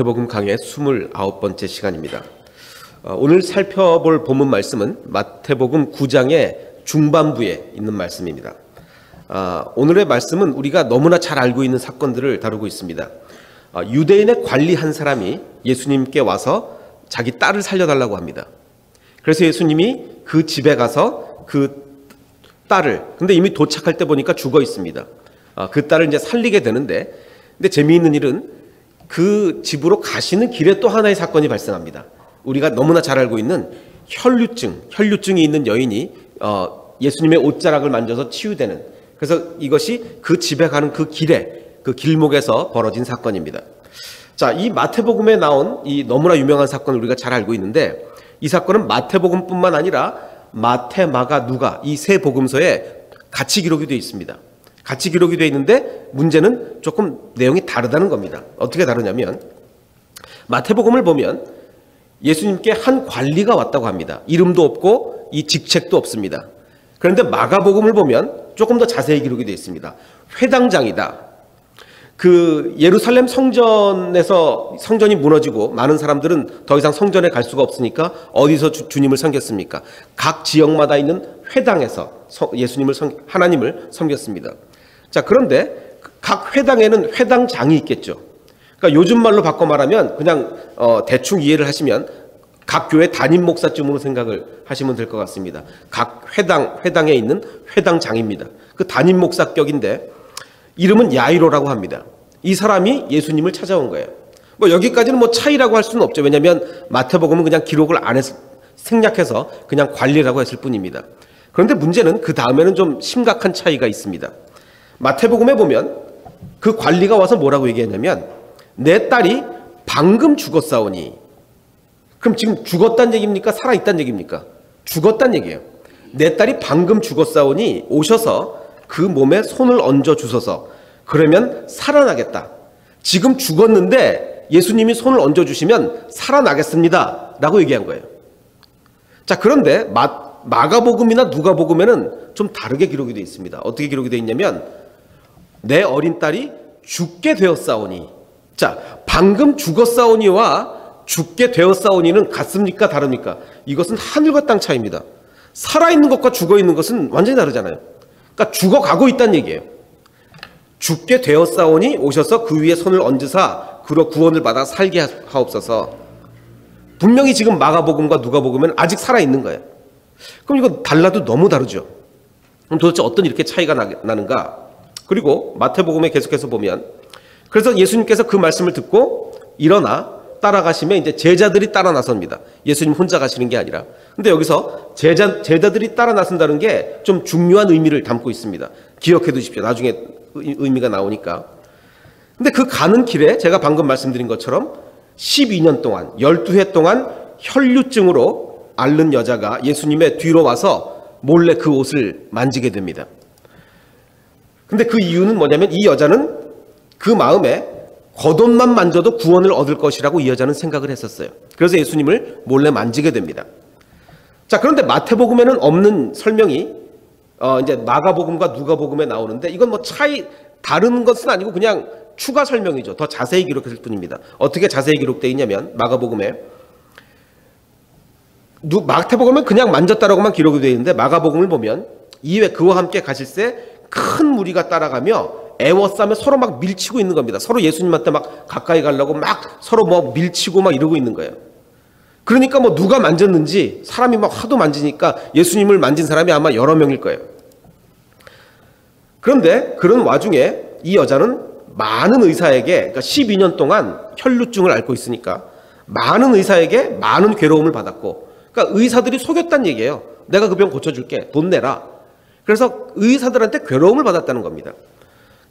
마태복음 강의 29번째 시간입니다. 오늘 살펴볼 본문 말씀은 마태복음 9장의 중반부에 있는 말씀입니다. 오늘의 말씀은 우리가 너무나 잘 알고 있는 사건들을 다루고 있습니다. 유대인의 관리 한 사람이 예수님께 와서 자기 딸을 살려달라고 합니다. 그래서 예수님이 그 집에 가서 그 딸을, 근데 이미 도착할 때 보니까 죽어 있습니다. 그 딸을 이제 살리게 되는데, 근데 재미있는 일은 그 집으로 가시는 길에 또 하나의 사건이 발생합니다. 우리가 너무나 잘 알고 있는 혈류증이 있는 여인이 예수님의 옷자락을 만져서 치유되는, 그래서 이것이 그 집에 가는 그 길에, 그 길목에서 벌어진 사건입니다. 자, 이 마태복음에 나온 이 너무나 유명한 사건을 우리가 잘 알고 있는데, 이 사건은 마태복음뿐만 아니라 마태, 마가, 누가 이 세 복음서에 같이 기록이 되어 있습니다. 같이 기록이 되어 있는데 문제는 조금 내용이 다르다는 겁니다. 어떻게 다르냐면, 마태복음을 보면 예수님께 한 관리가 왔다고 합니다. 이름도 없고 이 직책도 없습니다. 그런데 마가복음을 보면 조금 더 자세히 기록이 되어 있습니다. 회당장이다. 그 예루살렘 성전에서 성전이 무너지고 많은 사람들은 더 이상 성전에 갈 수가 없으니까 어디서 주님을 섬겼습니까? 각 지역마다 있는 회당에서 하나님을 섬겼습니다. 자, 그런데 각 회당에는 회당장이 있겠죠. 그러니까 요즘 말로 바꿔 말하면 그냥 대충 이해를 하시면 각 교회 담임 목사쯤으로 생각을 하시면 될 것 같습니다. 각 회당에 있는 회당장입니다. 그 담임 목사격인데 이름은 야이로라고 합니다. 이 사람이 예수님을 찾아온 거예요. 뭐 여기까지는 뭐 차이라고 할 수는 없죠. 왜냐하면 마태복음은 그냥 기록을 안 해서 생략해서 그냥 관리라고 했을 뿐입니다. 그런데 문제는 그 다음에는 좀 심각한 차이가 있습니다. 마태복음에 보면 그 관리가 와서 뭐라고 얘기했냐면, 내 딸이 방금 죽었사오니. 그럼 지금 죽었다는 얘기입니까? 살아있다는 얘기입니까? 죽었다는 얘기예요. 내 딸이 방금 죽었사오니 오셔서 그 몸에 손을 얹어 주소서. 그러면 살아나겠다. 지금 죽었는데 예수님이 손을 얹어 주시면 살아나겠습니다 라고 얘기한 거예요. 자, 그런데 마가복음이나 누가복음에는 좀 다르게 기록이 되어 있습니다. 어떻게 기록이 되어 있냐면, 내 어린 딸이 죽게 되었사오니. 자, 방금 죽었사오니와 죽게 되었사오니는 같습니까? 다릅니까? 이것은 하늘과 땅 차이입니다. 살아있는 것과 죽어있는 것은 완전히 다르잖아요. 그러니까 죽어가고 있다는 얘기예요. 죽게 되었사오니 오셔서 그 위에 손을 얹으사 그로 구원을 받아 살게 하옵소서. 분명히 지금 마가복음과 누가복음은 아직 살아있는 거예요. 그럼 이거 달라도 너무 다르죠. 그럼 도대체 어떤 이렇게 차이가 나는가? 그리고 마태복음에 계속해서 보면, 그래서 예수님께서 그 말씀을 듣고 일어나 따라가시면 이제 제자들이 따라 나섭니다. 예수님 혼자 가시는 게 아니라. 근데 여기서 제자들이 따라 나선다는 게 좀 중요한 의미를 담고 있습니다. 기억해 두십시오. 나중에 의미가 나오니까. 근데 그 가는 길에 제가 방금 말씀드린 것처럼 12년 동안, 12해 동안 혈류증으로 앓는 여자가 예수님의 뒤로 와서 몰래 그 옷을 만지게 됩니다. 근데 그 이유는 뭐냐면, 이 여자는 그 마음에 겉옷만 만져도 구원을 얻을 것이라고 이 여자는 생각을 했었어요. 그래서 예수님을 몰래 만지게 됩니다. 자, 그런데 마태복음에는 없는 설명이 이제 마가복음과 누가복음에 나오는데, 이건 뭐 다른 것은 아니고 그냥 추가 설명이죠. 더 자세히 기록했을 뿐입니다. 어떻게 자세히 기록되어 있냐면, 마태복음은 그냥 만졌다라고만 기록이 되어 있는데, 마가복음을 보면 이후에 그와 함께 가실새 큰 무리가 따라가며 애워싸며 서로 막 밀치고 있는 겁니다. 서로 예수님한테 막 가까이 가려고 막 서로 뭐 밀치고 막 이러고 있는 거예요. 그러니까 뭐 누가 만졌는지, 사람이 막 하도 만지니까 예수님을 만진 사람이 아마 여러 명일 거예요. 그런데 그런 와중에 이 여자는 많은 의사에게, 그러니까 12년 동안 혈류증을 앓고 있으니까 많은 의사에게 많은 괴로움을 받았고, 그러니까 의사들이 속였다는 얘기예요. 내가 그 병 고쳐줄게, 돈 내라. 그래서 의사들한테 괴로움을 받았다는 겁니다.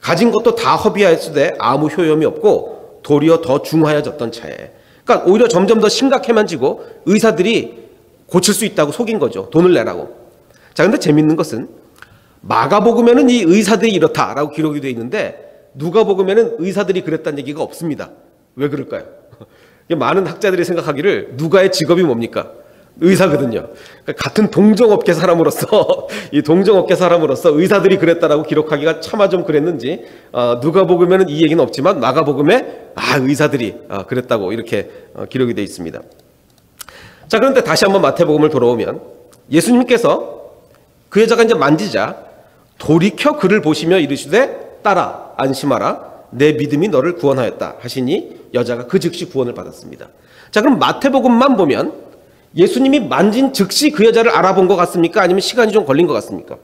가진 것도 다 허비하였으되 아무 효용이 없고 도리어 더 중하여졌던 차에, 그러니까 오히려 점점 더 심각해만 지고 의사들이 고칠 수 있다고 속인 거죠. 돈을 내라고. 자, 근데 재밌는 것은 마가복음에는 이 의사들이 이렇다라고 기록이 되어 있는데, 누가복음에는 의사들이 그랬다는 얘기가 없습니다. 왜 그럴까요? 많은 학자들이 생각하기를 누가의 직업이 뭡니까? 의사거든요. 그러니까 같은 동종업계 사람으로서 이 동종업계 사람으로서 의사들이 그랬다라고 기록하기가 차마 좀 그랬는지 누가복음에는 이 얘기는 없지만 마가복음에 의사들이 그랬다고 이렇게 기록이 되어 있습니다. 자, 그런데 다시 한번 마태복음을 돌아오면 예수님께서 그 여자가 이제 만지자 돌이켜 그를 보시며 이르시되 딸아 안심하라 내 믿음이 너를 구원하였다 하시니 여자가 그 즉시 구원을 받았습니다. 자, 그럼 마태복음만 보면 예수님이 만진 즉시 그 여자를 알아본 것 같습니까? 아니면 시간이 좀 걸린 것 같습니까?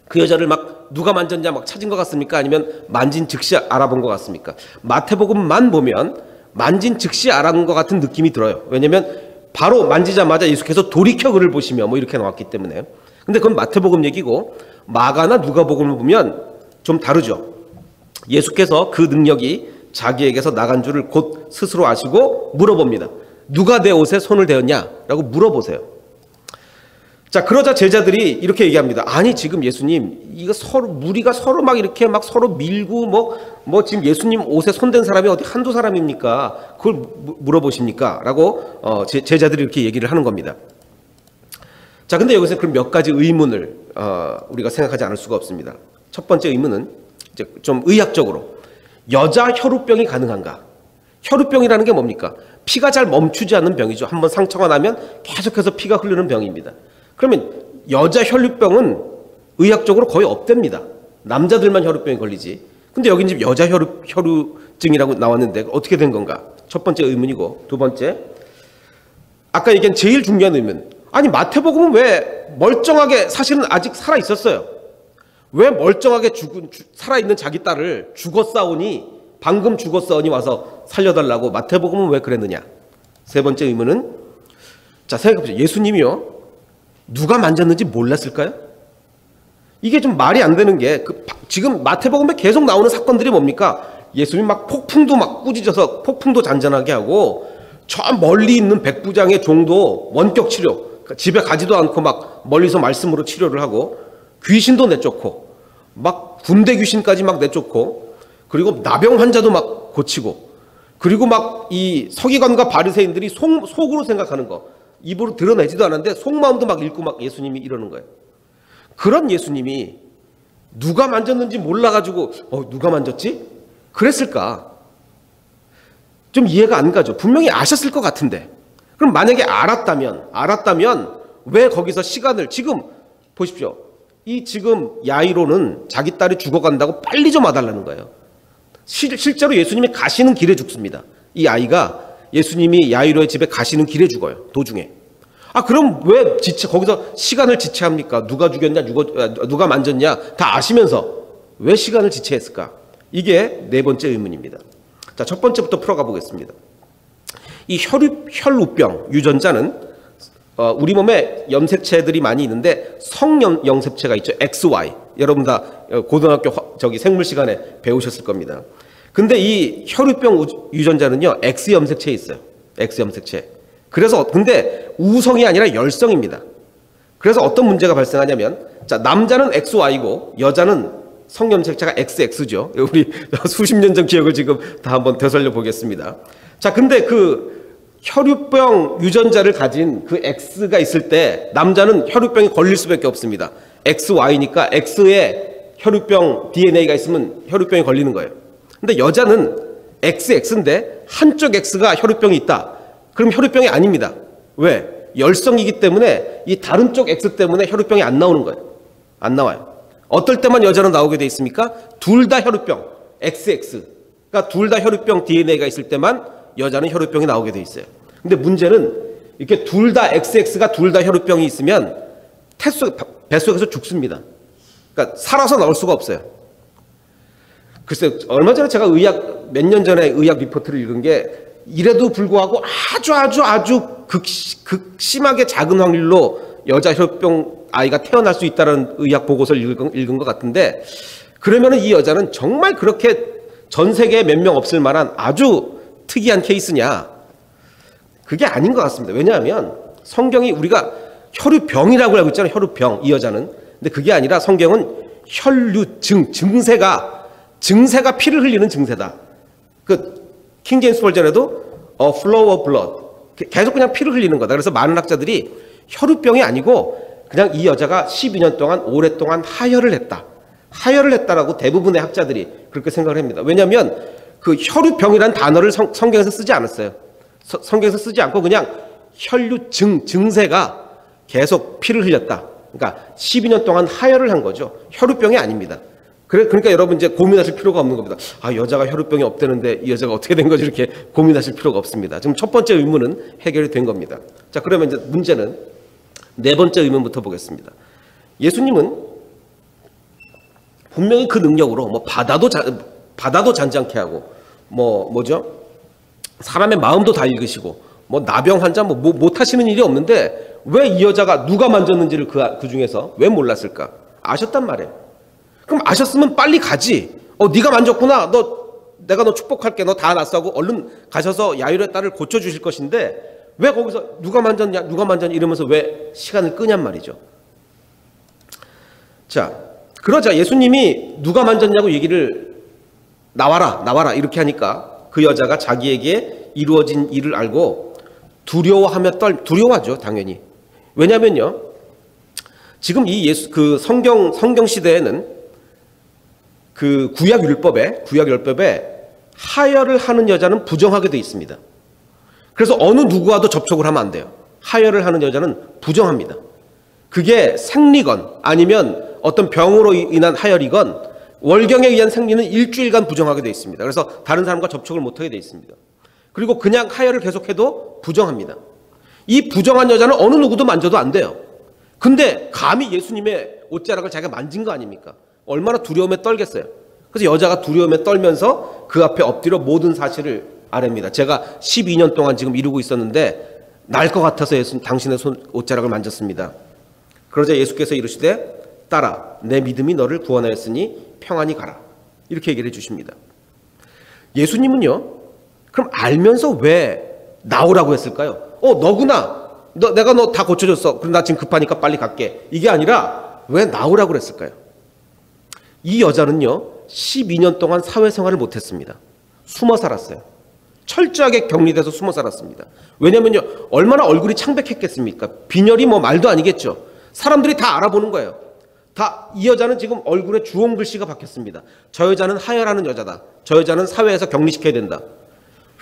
그 여자를 막 누가 만졌냐 막 찾은 것 같습니까? 아니면 만진 즉시 알아본 것 같습니까? 마태복음만 보면 만진 즉시 알아본 것 같은 느낌이 들어요. 왜냐하면 바로 만지자마자 예수께서 돌이켜 그를 보시며 뭐 이렇게 나왔기 때문에. 근데 그건 마태복음 얘기고 마가나 누가복음을 보면 좀 다르죠. 예수께서 그 능력이 자기에게서 나간 줄을 곧 스스로 아시고 물어봅니다. 누가 내 옷에 손을 대었냐라고 물어보세요. 자, 그러자 제자들이 이렇게 얘기합니다. 아니 지금 예수님 이거 서로 무리가 서로 막 이렇게 막 서로 밀고 뭐 지금 예수님 옷에 손댄 사람이 어디 한두 사람입니까? 그걸 물어보십니까? 라고 제자들이 이렇게 얘기를 하는 겁니다. 자, 근데 여기서 그럼 몇 가지 의문을 우리가 생각하지 않을 수가 없습니다. 첫 번째 의문은 이제 좀 의학적으로 여자 혈우병이 가능한가? 혈우병이라는 게 뭡니까? 피가 잘 멈추지 않는 병이죠. 한번 상처가 나면 계속해서 피가 흐르는 병입니다. 그러면 여자 혈우병은 의학적으로 거의 없답니다. 남자들만 혈우병이 걸리지. 근데 여기 지금 여자 혈우증이라고 나왔는데 어떻게 된 건가? 첫 번째 의문이고, 두 번째 아까 얘기한 제일 중요한 의문. 아니 마태복음은 왜 멀쩡하게 사실은 아직 살아 있었어요. 왜 멀쩡하게 살아있는 자기 딸을 죽었사오니 방금 죽었사오니 와서 살려달라고 마태복음은 왜 그랬느냐. 세 번째 의문은 자 생각해보세요. 예수님이요 누가 만졌는지 몰랐을까요? 이게 좀 말이 안 되는 게 지금 마태복음에 계속 나오는 사건들이 뭡니까? 예수님 막 폭풍도 막 꾸짖어서 폭풍도 잔잔하게 하고 저 멀리 있는 백부장의 종도 원격 치료 집에 가지도 않고 막 멀리서 말씀으로 치료를 하고 귀신도 내쫓고 막 군대 귀신까지 막 내쫓고 그리고 나병 환자도 막 고치고 그리고 막 이 서기관과 바리새인들이 속으로 생각하는 거 입으로 드러내지도 않았는데 속마음도 막 읽고 막 예수님이 이러는 거예요. 그런 예수님이 누가 만졌는지 몰라가지고 누가 만졌지? 그랬을까? 좀 이해가 안 가죠. 분명히 아셨을 것 같은데. 그럼 만약에 알았다면 왜 거기서 시간을 지금 보십시오. 이 지금 야이로는 자기 딸이 죽어간다고 빨리 좀 와달라는 거예요. 실제로 예수님이 가시는 길에 죽습니다. 이 아이가 예수님이 야이로의 집에 가시는 길에 죽어요. 도중에. 그럼 왜 거기서 시간을 지체합니까? 누가 죽였냐, 누가 만졌냐 다 아시면서 왜 시간을 지체했을까? 이게 네 번째 의문입니다. 자, 첫 번째부터 풀어가 보겠습니다. 이 혈우병 유전자는 우리 몸에 염색체들이 많이 있는데 성염색체가 있죠. XY. 여러분 다 고등학교 생물 시간에 배우셨을 겁니다. 근데 이 혈우병 유전자는요, X 염색체에 있어요. X 염색체. 그래서 근데 우성이 아니라 열성입니다. 그래서 어떤 문제가 발생하냐면, 자, 남자는 XY고 여자는 성염색체가 XX죠. 우리 수십 년 전 기억을 지금 다 한번 되살려 보겠습니다. 자, 근데 그 혈우병 유전자를 가진 그 X가 있을 때 남자는 혈우병이 걸릴 수밖에 없습니다. XY니까 X에 혈우병 DNA가 있으면 혈우병이 걸리는 거예요. 근데 여자는 XX인데 한쪽 X가 혈우병이 있다. 그럼 혈우병이 아닙니다. 왜? 열성이기 때문에 이 다른 쪽 X 때문에 혈우병이 안 나오는 거예요. 안 나와요. 어떨 때만 여자는 나오게 돼 있습니까? 둘 다 혈우병 XX. 그러니까 둘 다 혈우병 DNA가 있을 때만 여자는 혈우병이 나오게 돼 있어요. 근데 문제는 이렇게 둘 다 XX가 둘 다 혈우병이 있으면 뱃속에서 죽습니다. 그러니까 살아서 나올 수가 없어요. 글쎄 얼마 전에 제가 몇 년 전에 의학 리포트를 읽은 게 이래도 불구하고 아주 극심하게 작은 확률로 여자 혈우병 아이가 태어날 수 있다는 의학 보고서를 읽은 것 같은데, 그러면은 이 여자는 정말 그렇게 전 세계에 몇 명 없을 만한 아주 특이한 케이스냐? 그게 아닌 것 같습니다. 왜냐하면 성경이 우리가 혈우병이라고 알고 있잖아요. 혈우병, 이 여자는. 근데 그게 아니라 성경은 혈류증, 증세가 피를 흘리는 증세다. 그 킹제임스 버전에도 a flow of blood, 계속 그냥 피를 흘리는 거다. 그래서 많은 학자들이 혈우병이 아니고 그냥 이 여자가 12년 동안 오랫동안 하혈을 했다. 하혈을 했다라고 대부분의 학자들이 그렇게 생각을 합니다. 왜냐하면 그 혈우병이라는 단어를 성경에서 쓰지 않았어요. 성경에서 쓰지 않고 그냥 혈류증, 증세가 계속 피를 흘렸다. 그러니까 12년 동안 하혈을 한 거죠. 혈우병이 아닙니다. 그러니까 여러분 이제 고민하실 필요가 없는 겁니다. 아, 여자가 혈우병이 없다는데 이 여자가 어떻게 된 거지? 이렇게 고민하실 필요가 없습니다. 지금 첫 번째 의문은 해결이 된 겁니다. 자, 그러면 이제 문제는 네 번째 의문부터 보겠습니다. 예수님은 분명히 그 능력으로 뭐 바다도 잔잔케 하고 뭐죠? 사람의 마음도 다 읽으시고 뭐 나병 환자 뭐 못하시는 일이 없는데 왜 이 여자가 누가 만졌는지를 그 중에서 왜 몰랐을까? 아셨단 말이에요. 그럼 아셨으면 빨리 가지. 네가 만졌구나. 내가 너 축복할게. 너 다 낫어 하고 얼른 가셔서 야일의 딸을 고쳐주실 것인데 왜 거기서 누가 만졌냐 이러면서 왜 시간을 끄냔 말이죠. 자, 그러자 예수님이 누가 만졌냐고 얘기를 나와라 이렇게 하니까 그 여자가 자기에게 이루어진 일을 알고 두려워하죠, 당연히. 왜냐면요, 지금 이 그 성경 시대에는 그 구약 율법에 하혈을 하는 여자는 부정하게 돼 있습니다. 그래서 어느 누구와도 접촉을 하면 안 돼요. 하혈을 하는 여자는 부정합니다. 그게 생리건 아니면 어떤 병으로 인한 하혈이건 월경에 의한 생리는 일주일간 부정하게 돼 있습니다. 그래서 다른 사람과 접촉을 못하게 돼 있습니다. 그리고 그냥 하혈을 계속해도 부정합니다. 이 부정한 여자는 어느 누구도 만져도 안 돼요. 근데 감히 예수님의 옷자락을 자기가 만진 거 아닙니까? 얼마나 두려움에 떨겠어요. 그래서 여자가 두려움에 떨면서 그 앞에 엎드려 모든 사실을 아뢰입니다. 제가 12년 동안 지금 이루고 있었는데 날 것 같아서 당신의 옷자락을 만졌습니다. 그러자 예수께서 이르시되 딸아, 내 믿음이 너를 구원하였으니 평안히 가라. 이렇게 얘기를 해주십니다. 예수님은요, 그럼 알면서 왜 나오라고 했을까요? 너구나. 내가 너 다 고쳐줬어. 그럼 나 지금 급하니까 빨리 갈게. 이게 아니라 왜 나오라고 그랬을까요? 이 여자는요, 12년 동안 사회생활을 못했습니다. 숨어 살았어요. 철저하게 격리돼서 숨어 살았습니다. 왜냐면요, 얼마나 얼굴이 창백했겠습니까? 빈혈이 뭐 말도 아니겠죠. 사람들이 다 알아보는 거예요. 이 여자는 지금 얼굴에 주홍 글씨가 박혔습니다. 저 여자는 하혈하는 여자다. 저 여자는 사회에서 격리시켜야 된다.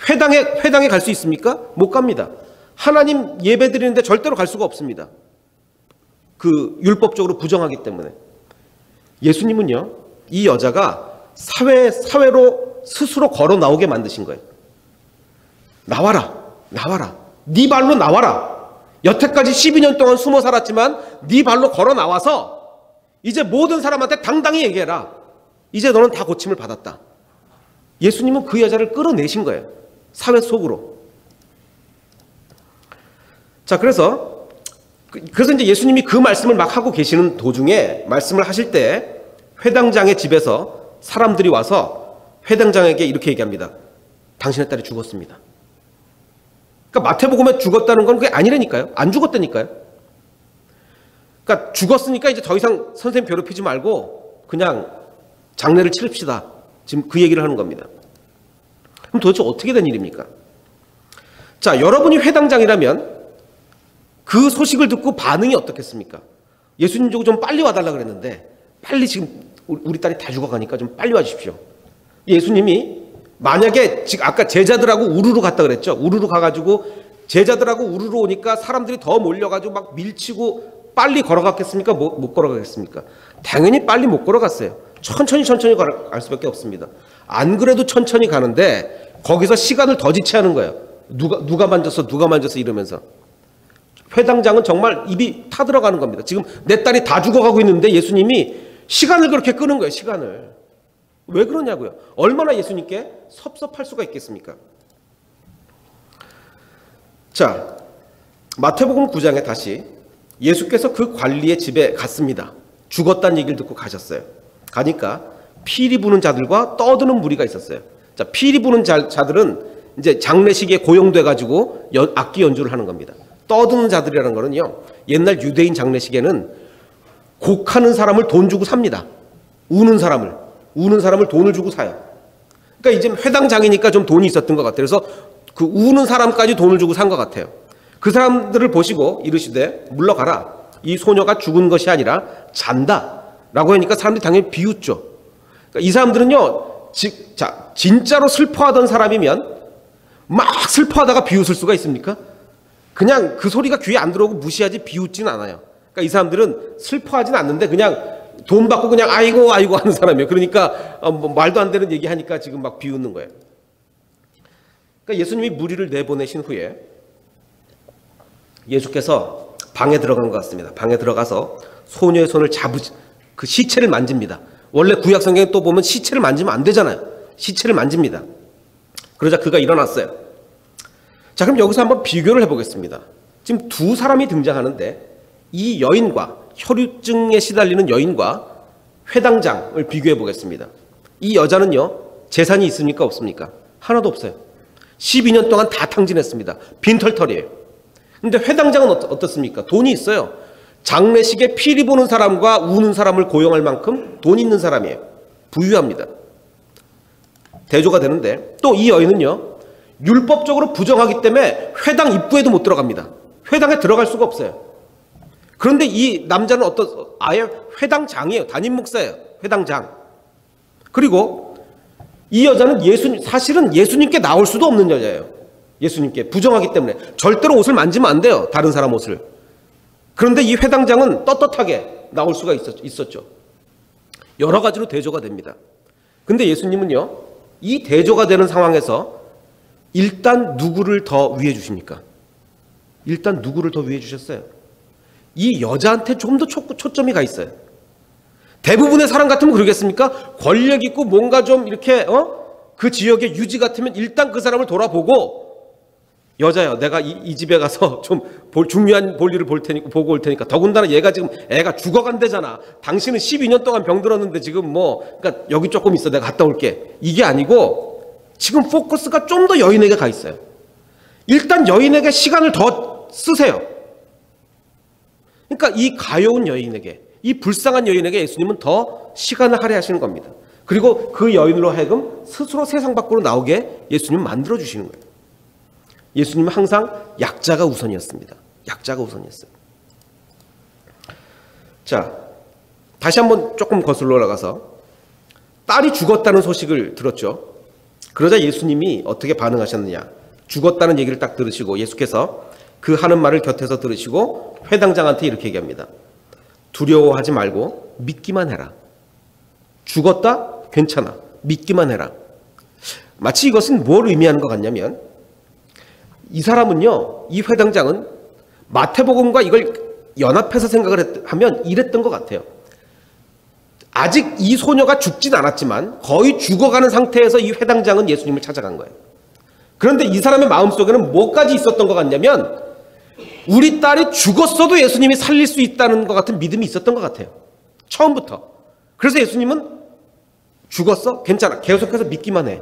회당에 갈 수 있습니까? 못 갑니다. 하나님 예배 드리는데 절대로 갈 수가 없습니다. 그 율법적으로 부정하기 때문에. 예수님은요, 이 여자가 사회로 스스로 걸어 나오게 만드신 거예요. 나와라. 네 발로 나와라. 여태까지 12년 동안 숨어 살았지만 네 발로 걸어 나와서 이제 모든 사람한테 당당히 얘기해라. 이제 너는 다 고침을 받았다. 예수님은 그 여자를 끌어내신 거예요. 사회 속으로. 자, 그래서 이제 예수님이 그 말씀을 막 하고 계시는 도중에 말씀을 하실 때 회당장의 집에서 사람들이 와서 회당장에게 이렇게 얘기합니다. 당신의 딸이 죽었습니다. 그러니까 마태복음에 죽었다는 건 그게 아니라니까요. 안 죽었다니까요. 그러니까 죽었으니까 이제 더 이상 선생님 괴롭히지 말고 그냥 장례를 치릅시다. 지금 그 얘기를 하는 겁니다. 그럼 도대체 어떻게 된 일입니까? 자, 여러분이 회당장이라면 그 소식을 듣고 반응이 어떻겠습니까? 예수님 좀 빨리 와달라 그랬는데 빨리 지금 우리 딸이 다 죽어가니까 좀 빨리 와주십시오. 예수님이 만약에 지금 아까 제자들하고 우르르 갔다 그랬죠. 우르르 가가지고 제자들하고 우르르 오니까 사람들이 더 몰려가지고 막 밀치고 빨리 걸어갔겠습니까? 못 걸어가겠습니까? 당연히 빨리 못 걸어갔어요. 천천히 갈 수밖에 없습니다. 안 그래도 천천히 가는데 거기서 시간을 더 지체하는 거예요. 누가 만졌어 이러면서. 회당장은 정말 입이 타들어가는 겁니다. 지금 내 딸이 다 죽어가고 있는데 예수님이 시간을 그렇게 끄는 거예요. 시간을. 왜 그러냐고요. 얼마나 예수님께 섭섭할 수가 있겠습니까? 자, 마태복음 9장에 다시 예수께서 그 관리의 집에 갔습니다. 죽었다는 얘기를 듣고 가셨어요. 가니까 피리 부는 자들과 떠드는 무리가 있었어요. 자, 피리 부는 자들은 이제 장례식에 고용돼 가지고 악기 연주를 하는 겁니다. 떠드는 자들이라는 거는요, 옛날 유대인 장례식에는 곡하는 사람을 돈 주고 삽니다. 우는 사람을 돈을 주고 사요. 그러니까 이제 회당장이니까 좀 돈이 있었던 것 같아요. 그래서 그 우는 사람까지 돈을 주고 산 것 같아요. 그 사람들을 보시고 이르시되 물러가라. 이 소녀가 죽은 것이 아니라 잔다. 라고 하니까 사람들이 당연히 비웃죠. 그러니까 이 사람들은요, 진짜로 슬퍼하던 사람이면 막 슬퍼하다가 비웃을 수가 있습니까? 그냥 그 소리가 귀에 안 들어오고 무시하지 비웃진 않아요. 그러니까 이 사람들은 슬퍼하진 않는데 그냥 돈 받고 그냥 아이고 아이고 하는 사람이에요. 그러니까 뭐 말도 안 되는 얘기 하니까 지금 막 비웃는 거예요. 그러니까 예수님이 무리를 내보내신 후에 예수께서 방에 들어간 것 같습니다. 방에 들어가서 소녀의 손을 그 시체를 만집니다. 원래 구약 성경에 또 보면 시체를 만지면 안 되잖아요. 시체를 만집니다. 그러자 그가 일어났어요. 자, 그럼 여기서 한번 비교를 해보겠습니다. 지금 두 사람이 등장하는데 이 여인과 혈유증에 시달리는 여인과 회당장을 비교해 보겠습니다. 이 여자는요, 재산이 있습니까? 없습니까? 하나도 없어요. 12년 동안 다 탕진했습니다. 빈털털이에요. 근데 회당장은 어떻습니까? 돈이 있어요. 장례식에 피리 보는 사람과 우는 사람을 고용할 만큼 돈 있는 사람이에요. 부유합니다. 대조가 되는데 또 이 여인은요, 율법적으로 부정하기 때문에 회당 입구에도 못 들어갑니다. 회당에 들어갈 수가 없어요. 그런데 이 남자는 아예 회당장이에요. 담임 목사예요. 회당장. 그리고 이 여자는 사실은 예수님께 나올 수도 없는 여자예요. 예수님께 부정하기 때문에 절대로 옷을 만지면 안 돼요. 다른 사람 옷을. 그런데 이 회당장은 떳떳하게 나올 수가 있었죠. 여러 가지로 대조가 됩니다. 근데 예수님은요, 이 대조가 되는 상황에서 일단 누구를 더 위해 주십니까? 일단 누구를 더 위해 주셨어요? 이 여자한테 좀 더 초점이 가 있어요. 대부분의 사람 같으면 그러겠습니까? 권력 있고 뭔가 좀 이렇게 그 지역의 유지 같으면 일단 그 사람을 돌아보고, 여자야, 내가 이 집에 가서 좀 중요한 볼일을 보고 올 테니까, 더군다나 얘가 지금 애가 죽어간대잖아. 당신은 12년 동안 병들었는데 지금 그러니까 여기 조금 있어, 내가 갔다 올게. 이게 아니고 지금 포커스가 좀 더 여인에게 가 있어요. 일단 여인에게 시간을 더 쓰세요. 그러니까 이 가여운 여인에게, 이 불쌍한 여인에게 예수님은 더 시간을 할애하시는 겁니다. 그리고 그 여인으로 하여금 스스로 세상 밖으로 나오게 예수님은 만들어 주시는 거예요. 예수님은 항상 약자가 우선이었습니다. 약자가 우선이었어요. 자, 다시 한번 조금 거슬러 올라가서 딸이 죽었다는 소식을 들었죠. 그러자 예수님이 어떻게 반응하셨느냐. 죽었다는 얘기를 딱 들으시고 예수께서 그 하는 말을 곁에서 들으시고 회당장한테 이렇게 얘기합니다. 두려워하지 말고 믿기만 해라. 죽었다? 괜찮아. 믿기만 해라. 마치 이것은 뭘 의미하는 것 같냐면, 이 사람은요, 이 회당장은 마태복음과 이걸 연합해서 생각을 하면 이랬던 것 같아요. 아직 이 소녀가 죽진 않았지만 거의 죽어가는 상태에서 이 회당장은 예수님을 찾아간 거예요. 그런데 이 사람의 마음속에는 뭐까지 있었던 것 같냐면, 우리 딸이 죽었어도 예수님이 살릴 수 있다는 것 같은 믿음이 있었던 것 같아요. 처음부터. 그래서 예수님은 죽었어? 괜찮아. 계속해서 믿기만 해.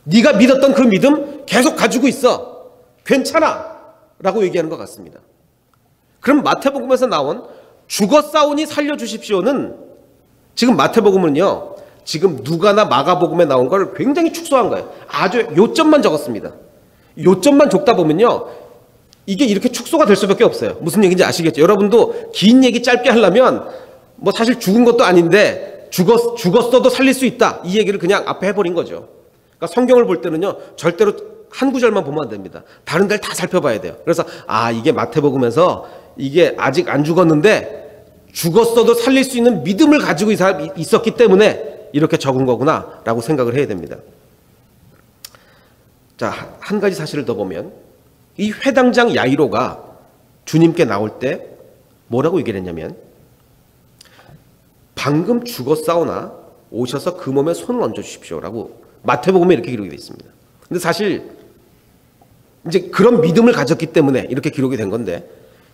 네가 믿었던 그 믿음 계속 가지고 있어. 괜찮아. 라고 얘기하는 것 같습니다. 그럼 마태복음에서 나온 죽었사오니 살려주십시오는, 지금 마태복음은요, 지금 누가나 마가복음에 나온 걸 굉장히 축소한 거예요. 아주 요점만 적었습니다. 요점만 적다 보면요, 이게 이렇게 축소가 될 수밖에 없어요. 무슨 얘기인지 아시겠죠? 여러분도 긴 얘기 짧게 하려면 사실 죽은 것도 아닌데 죽었어도 살릴 수 있다, 이 얘기를 그냥 앞에 해버린 거죠. 그러니까 성경을 볼 때는요, 절대로 한 구절만 보면 안 됩니다. 다른 데를 다 살펴봐야 돼요. 그래서 이게 마태복음에서 이게 아직 안 죽었는데 죽었어도 살릴 수 있는 믿음을 가지고 있었기 때문에 이렇게 적은 거구나 라고 생각을 해야 됩니다. 자, 한 가지 사실을 더 보면, 이 회당장 야이로가 주님께 나올 때 뭐라고 얘기를 했냐면, 방금 죽었사오나 오셔서 그 몸에 손을 얹어 주십시오 라고 마태복음에 이렇게 기록이 되어 있습니다. 근데 사실 이제 그런 믿음을 가졌기 때문에 이렇게 기록이 된 건데,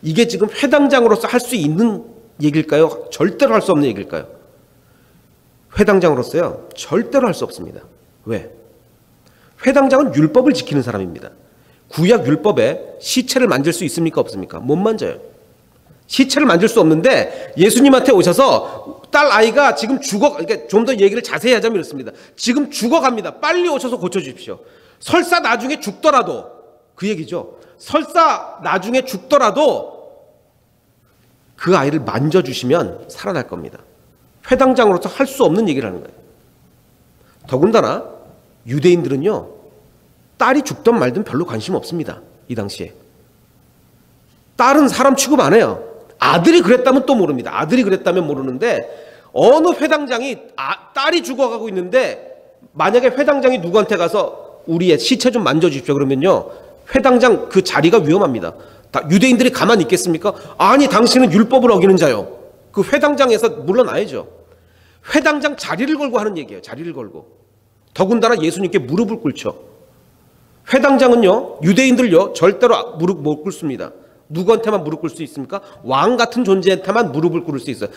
이게 지금 회당장으로서 할 수 있는 얘기일까요? 절대로 할 수 없는 얘기일까요? 회당장으로서요, 절대로 할 수 없습니다. 왜? 회당장은 율법을 지키는 사람입니다. 구약 율법에 시체를 만질 수 있습니까? 없습니까? 못 만져요. 시체를 만질 수 없는데 예수님한테 오셔서 딸 아이가 지금 그러니까 좀 더 얘기를 자세히 하자면 이렇습니다. 지금 죽어갑니다. 빨리 오셔서 고쳐주십시오. 설사 나중에 죽더라도, 그 얘기죠. 설사 나중에 죽더라도 그 아이를 만져주시면 살아날 겁니다. 회당장으로서 할 수 없는 얘기를 하는 거예요. 더군다나 유대인들은요, 딸이 죽든 말든 별로 관심 없습니다. 이 당시에. 딸은 사람 취급 안 해요. 아들이 그랬다면 또 모릅니다. 아들이 그랬다면 모르는데, 어느 회당장이 딸이 죽어가고 있는데 만약에 회당장이 누구한테 가서 우리의 시체 좀 만져주십시오 그러면요, 회당장 그 자리가 위험합니다. 유대인들이 가만히 있겠습니까? 아니, 당신은 율법을 어기는 자요. 그 회당장에서 물러나야죠. 회당장 자리를 걸고 하는 얘기예요. 자리를 걸고. 더군다나 예수님께 무릎을 꿇죠. 회당장은요, 유대인들요, 절대로 무릎 못 꿇습니다. 누구한테만 무릎 꿇을 수 있습니까? 왕 같은 존재한테만 무릎을 꿇을 수 있어요.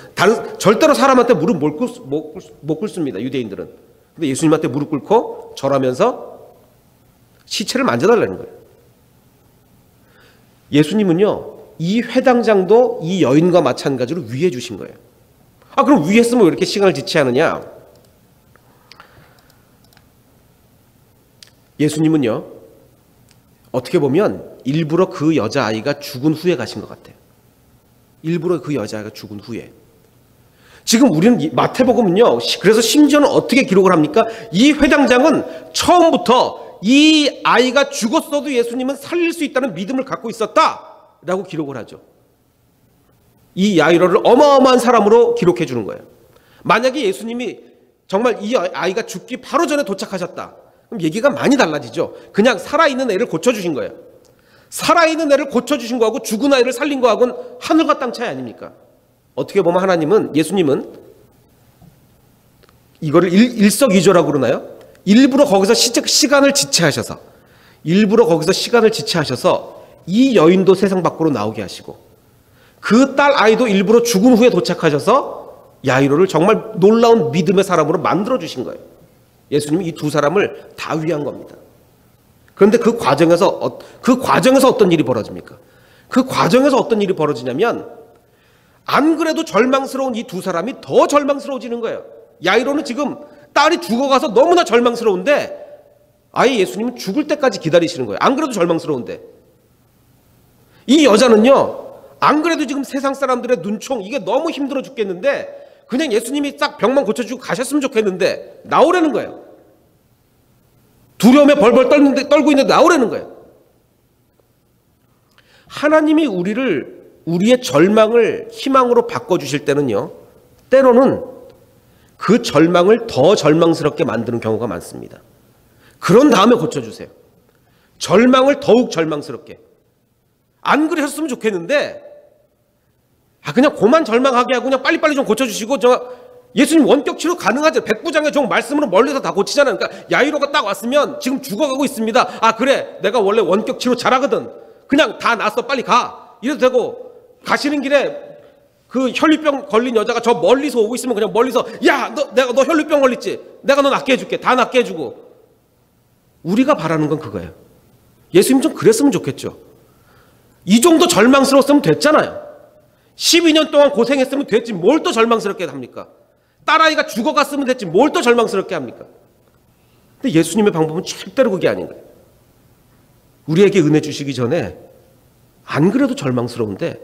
절대로 사람한테 무릎 못 꿇습니다. 유대인들은. 근데 예수님한테 무릎 꿇고 절하면서 시체를 만져달라는 거예요. 예수님은요, 이 회당장도 이 여인과 마찬가지로 위해 주신 거예요. 그럼 위했으면 왜 이렇게 시간을 지체하느냐? 예수님은요, 어떻게 보면 일부러 그 여자아이가 죽은 후에 가신 것 같아요. 일부러 그 여자아이가 죽은 후에. 지금 우리는 마태복음은요, 그래서 심지어는 어떻게 기록을 합니까? 이 회당장은 처음부터 이 아이가 죽었어도 예수님은 살릴 수 있다는 믿음을 갖고 있었다라고 기록을 하죠. 이 야이로를 어마어마한 사람으로 기록해 주는 거예요. 만약에 예수님이 정말 이 아이가 죽기 바로 전에 도착하셨다, 그럼 얘기가 많이 달라지죠. 그냥 살아있는 애를 고쳐주신 거예요. 살아있는 애를 고쳐주신 거하고 죽은 아이를 살린 거하고는 하늘과 땅 차이 아닙니까? 어떻게 보면 하나님은, 예수님은 이거를 일석이조라고 그러나요? 일부러 거기서 시간을 지체하셔서, 이 여인도 세상 밖으로 나오게 하시고, 그 딸 아이도 일부러 죽은 후에 도착하셔서 야이로를 정말 놀라운 믿음의 사람으로 만들어 주신 거예요. 예수님이 이 두 사람을 다 위한 겁니다. 그런데 그 과정에서 어떤 일이 벌어집니까? 그 과정에서 어떤 일이 벌어지냐면, 안 그래도 절망스러운 이 두 사람이 더 절망스러워지는 거예요. 야이로는 지금 딸이 죽어가서 너무나 절망스러운데 아예 예수님은 죽을 때까지 기다리시는 거예요. 안 그래도 절망스러운데. 이 여자는요, 안 그래도 지금 세상 사람들의 눈총, 이게 너무 힘들어 죽겠는데 그냥 예수님이 싹 병만 고쳐주고 가셨으면 좋겠는데 나오라는 거예요. 두려움에 벌벌 떨고 있는데 나오라는 거예요. 하나님이 우리의 절망을 희망으로 바꿔주실 때는요, 때로는 그 절망을 더 절망스럽게 만드는 경우가 많습니다. 그런 다음에 고쳐주세요. 절망을 더욱 절망스럽게. 안 그러셨으면 좋겠는데 그냥 그만 절망하게 하고 그냥 빨리빨리 좀 고쳐주시고, 예수님 원격 치료 가능하죠. 백부장의 종 말씀으로 멀리서 다 고치잖아요. 그러니까 야이로가 딱 왔으면 지금 죽어가고 있습니다. 그래, 내가 원래 원격 치료 잘하거든. 그냥 다 났어, 빨리 가. 이래도 되고, 가시는 길에 그 혈류병 걸린 여자가 저 멀리서 오고 있으면 그냥 멀리서, 야, 너 혈류병 걸렸지? 내가 너 낫게 해줄게. 다 낫게 해주고. 우리가 바라는 건 그거예요. 예수님 좀 그랬으면 좋겠죠. 이 정도 절망스러웠으면 됐잖아요. 12년 동안 고생했으면 됐지 뭘 또 절망스럽게 합니까? 딸아이가 죽어갔으면 됐지 뭘 또 절망스럽게 합니까? 근데 예수님의 방법은 절대로 그게 아닌 거예요. 우리에게 은혜 주시기 전에 안 그래도 절망스러운데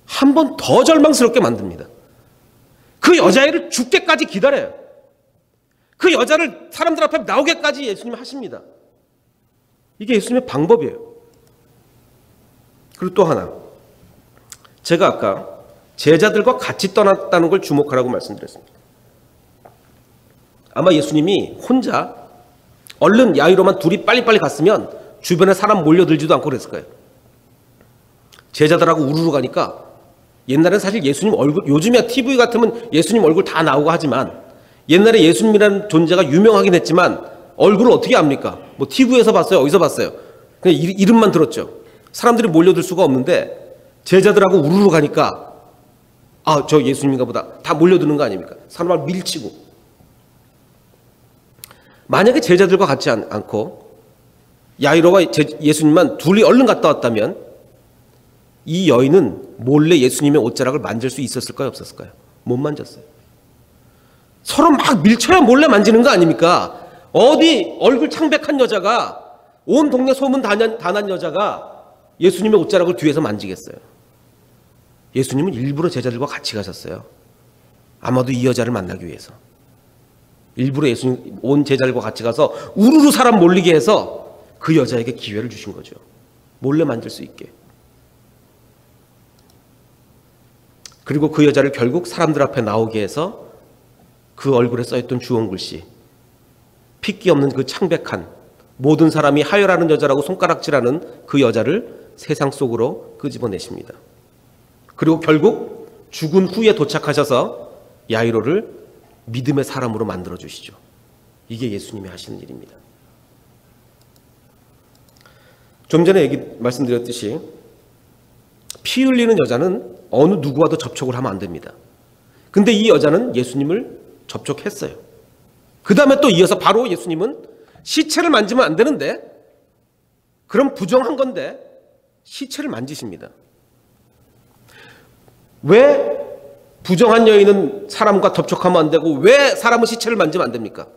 한 번 더 절망스럽게 만듭니다. 그 여자애를 죽게까지 기다려요. 그 여자를 사람들 앞에 나오게까지 예수님이 하십니다. 이게 예수님의 방법이에요. 그리고 또 하나, 제가 아까 제자들과 같이 떠났다는 걸 주목하라고 말씀드렸습니다. 아마 예수님이 혼자 얼른 야이로만 둘이 빨리빨리 갔으면 주변에 사람 몰려들지도 않고 그랬을 거예요. 제자들하고 우르르 가니까, 옛날엔 사실 예수님 얼굴, 요즘이야 TV 같으면 예수님 얼굴 다 나오고 하지만 옛날에 예수님이라는 존재가 유명하긴 했지만 얼굴을 어떻게 압니까? 뭐 TV에서 봤어요? 어디서 봤어요? 그냥 이름만 들었죠. 사람들이 몰려들 수가 없는데 제자들하고 우르르 가니까 저 예수님인가 보다 다 몰려드는 거 아닙니까? 사람을 밀치고. 만약에 제자들과 같지 않고 야이로와 예수님만 둘이 얼른 갔다 왔다면 이 여인은 몰래 예수님의 옷자락을 만질 수 있었을까요? 없었을까요? 못 만졌어요. 서로 막 밀쳐야 몰래 만지는 거 아닙니까? 어디 얼굴 창백한 여자가, 온 동네 소문 다난 여자가 예수님의 옷자락을 뒤에서 만지겠어요? 예수님은 일부러 제자들과 같이 가셨어요. 아마도 이 여자를 만나기 위해서. 일부러 예수님 온 제자들과 같이 가서 우르르 사람 몰리게 해서 그 여자에게 기회를 주신 거죠. 몰래 만질 수 있게. 그리고 그 여자를 결국 사람들 앞에 나오게 해서 그 얼굴에 써있던 주홍 글씨, 핏기 없는 그 창백한, 모든 사람이 하혈하는 여자라고 손가락질하는 그 여자를 세상 속으로 끄집어내십니다. 그리고 결국 죽은 후에 도착하셔서 야이로를 믿음의 사람으로 만들어주시죠. 이게 예수님이 하시는 일입니다. 좀 전에 말씀드렸듯이 피 흘리는 여자는 어느 누구와도 접촉을 하면 안 됩니다. 근데 이 여자는 예수님을 접촉했어요. 그 다음에 또 이어서 바로 예수님은 시체를 만지면 안 되는데, 그럼 부정한 건데 시체를 만지십니다. 왜 부정한 여인은 사람과 접촉하면 안 되고 왜 사람은 시체를 만지면 안 됩니까?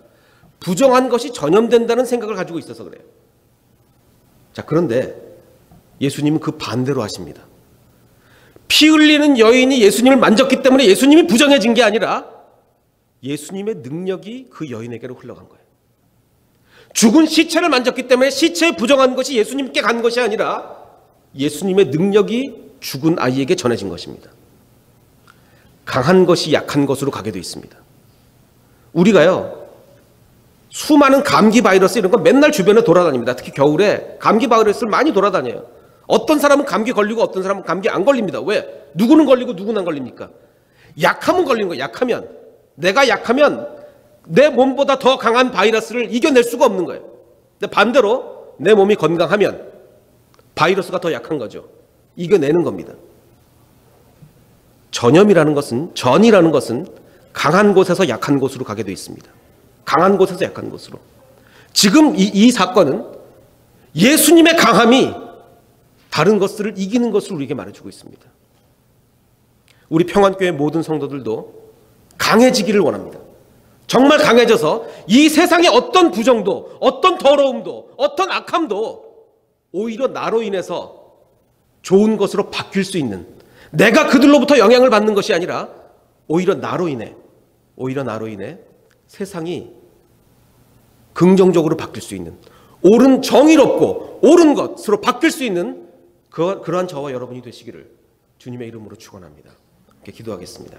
부정한 것이 전염된다는 생각을 가지고 있어서 그래요. 자, 그런데 예수님은 그 반대로 하십니다. 피 흘리는 여인이 예수님을 만졌기 때문에 예수님이 부정해진 게 아니라 예수님의 능력이 그 여인에게로 흘러간 거예요. 죽은 시체를 만졌기 때문에 시체에 부정한 것이 예수님께 간 것이 아니라 예수님의 능력이 죽은 아이에게 전해진 것입니다. 강한 것이 약한 것으로 가게 되어 있습니다. 우리가요, 수많은 감기 바이러스 이런 거 맨날 주변에 돌아다닙니다. 특히 겨울에 감기 바이러스를 많이 돌아다녀요. 어떤 사람은 감기 걸리고 어떤 사람은 감기 안 걸립니다. 왜? 누구는 걸리고 누구는 안 걸립니까? 약하면 걸리는 거예요. 약하면. 내가 약하면 내 몸보다 더 강한 바이러스를 이겨낼 수가 없는 거예요. 근데 반대로 내 몸이 건강하면 바이러스가 더 약한 거죠. 이겨내는 겁니다. 전염이라는 것은, 전이라는 것은 강한 곳에서 약한 곳으로 가게 되어 있습니다. 강한 곳에서 약한 곳으로. 지금 이 사건은 예수님의 강함이 다른 것들을 이기는 것을 우리에게 말해주고 있습니다. 우리 평안교회 모든 성도들도 강해지기를 원합니다. 정말 강해져서 이 세상의 어떤 부정도, 어떤 더러움도, 어떤 악함도 오히려 나로 인해서 좋은 것으로 바뀔 수 있는, 내가 그들로부터 영향을 받는 것이 아니라 오히려 나로 인해 세상이 긍정적으로 바뀔 수 있는, 옳은, 정의롭고 옳은 것으로 바뀔 수 있는 그러한 저와 여러분이 되시기를 주님의 이름으로 축원합니다. 함께 기도하겠습니다.